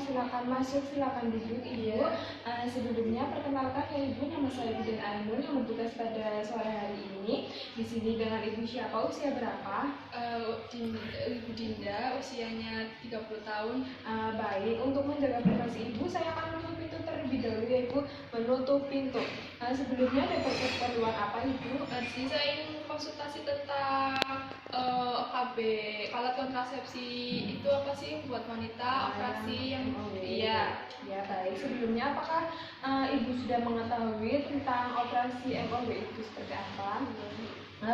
silakan masuk, silakan duduk Ibu. Sebelumnya perkenalkan ya Ibu, nama saya Budin Ainun yang bertugas pada sore hari ini. Di sini dengan Ibu siapa, usia berapa? Ibu Dinda, usianya 30 tahun. Baik, untuk menjaga privasi Ibu, saya akan menutup pintu terlebih dahulu ya Ibu. Menutup pintu. Sebelumnya ada keperluan apa Ibu? Saya ingin konsultasi tentang OKB, alat kontrasepsi itu apa sih buat wanita, operasi yang iya. Ya baik, sebelumnya apakah Ibu sudah mengetahui tentang operasi MOW itu seperti apa?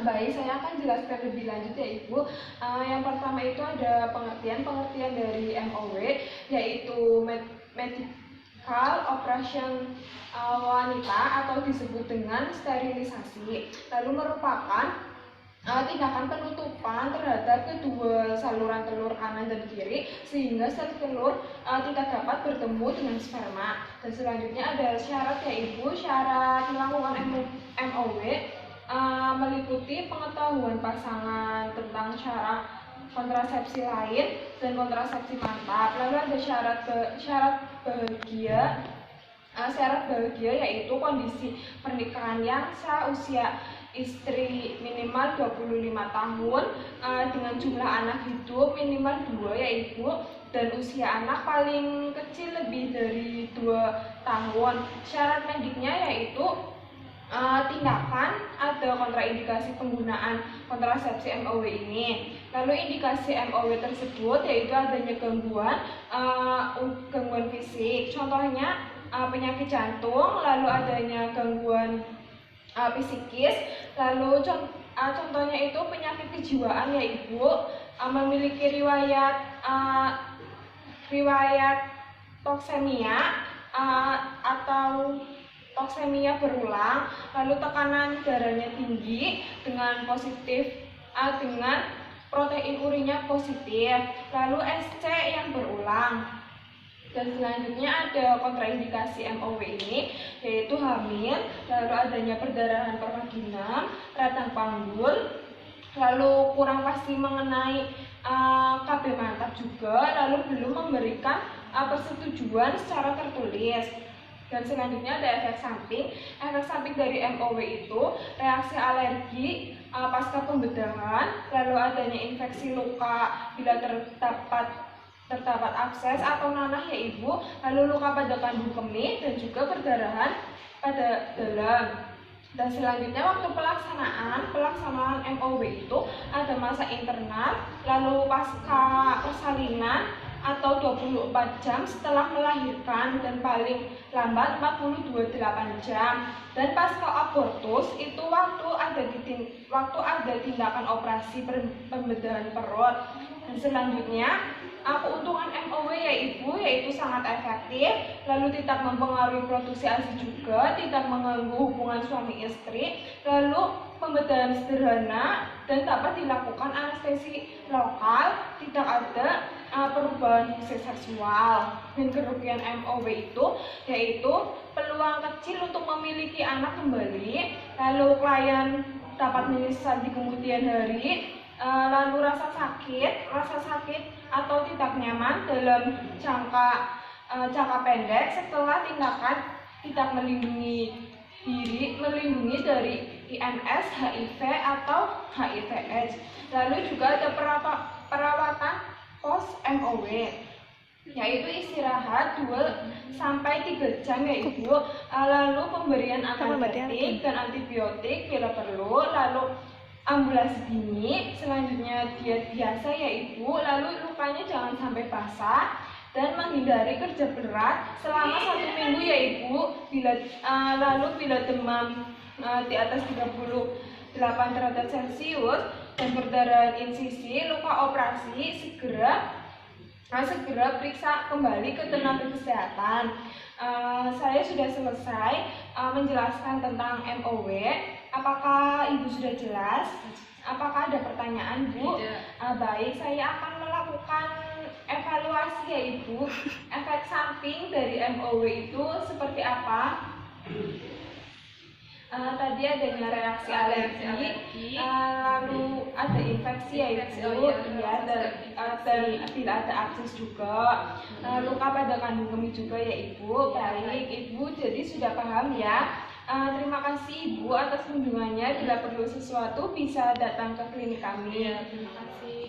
Baik, saya akan jelaskan lebih lanjut ya Ibu. Yang pertama itu ada pengertian dari MOW, yaitu medical operation wanita atau disebut dengan sterilisasi. Lalu merupakan tindakan penutupan terhadap kedua saluran telur kanan dan kiri sehingga sel telur tidak dapat bertemu dengan sperma. Dan selanjutnya ada syarat ya Ibu. Syarat melakukan MOW meliputi pengetahuan pasangan tentang syarat kontrasepsi lain dan kontrasepsi mantap. Lalu ada syarat bahagia. Syarat bahagia yaitu kondisi pernikahan yang sah, usia istri minimal 25 tahun, dengan jumlah anak hidup minimal 2 ya Ibu, dan usia anak paling kecil lebih dari 2 tahun. Syarat mediknya yaitu tindakan atau kontraindikasi penggunaan kontrasepsi MOW ini. Lalu indikasi MOW tersebut yaitu adanya gangguan fisik, contohnya penyakit jantung, lalu adanya gangguan psikis, lalu contohnya itu penyakit kejiwaan ya Ibu, memiliki riwayat toksemia atau toksemia berulang, lalu tekanan darahnya tinggi dengan protein urinnya positif, lalu SC yang berulang. Dan selanjutnya ada kontraindikasi MOW ini yaitu hamil, lalu adanya perdarahan pervaginam, radang panggul, lalu kurang pasti mengenai KB mantap juga, lalu belum memberikan persetujuan secara tertulis. Dan selanjutnya ada efek samping. Efek samping dari MOW itu reaksi alergi pasca pembedahan, lalu adanya infeksi luka bila terdapat abses atau nanah ya Ibu, lalu luka pada kandung kemih dan juga perdarahan pada dalam. Dan selanjutnya waktu pelaksanaan MOW itu ada masa internal, lalu pasca persalinan atau 24 jam setelah melahirkan dan paling lambat 48 jam. Dan pasca abortus itu waktu ada tindakan operasi pembedahan perut. Dan selanjutnya keuntungan MOW ya Ibu yaitu sangat efektif, lalu tidak mempengaruhi produksi ASI juga, tidak mengganggu hubungan suami istri, lalu pembedahan sederhana dan dapat dilakukan anestesi lokal, tidak ada perubahan fungsi seksual. Dan kerugian MOW itu yaitu peluang kecil untuk memiliki anak kembali, lalu klien dapat menyesal di kemudian hari, lalu rasa sakit atau tidak nyaman dalam jangka pendek setelah tindakan tidak melindungi dari IMS, HIV atau HIV/AIDS. Lalu juga ada perawatan post MOW yaitu istirahat 2-3 jam ya Ibu, lalu pemberian analgetik dan antibiotik bila perlu, lalu ambulasi dini, selanjutnya diet biasa ya Ibu, lalu lukanya jangan sampai basah dan menghindari kerja berat selama 1 minggu ya Ibu. Lalu bila demam di atas 38 derajat Celcius dan perdarahan insisi, luka operasi, segera periksa kembali ke tenaga kesehatan. Saya sudah selesai menjelaskan tentang MOW. Apakah Ibu sudah jelas? Apakah ada pertanyaan Bu? Baik, saya akan melakukan evaluasi ya Ibu. Efek samping dari MOW itu seperti apa? Tadi adanya reaksi alergi, lalu ada infeksi ya ibu, iya, dan tidak ada akses juga, luka pada kandung kemih juga ya ibu. Baik ibu, jadi sudah paham ya. Terima kasih ibu atas kunjungannya. Bila perlu sesuatu bisa datang ke klinik kami. Terima kasih.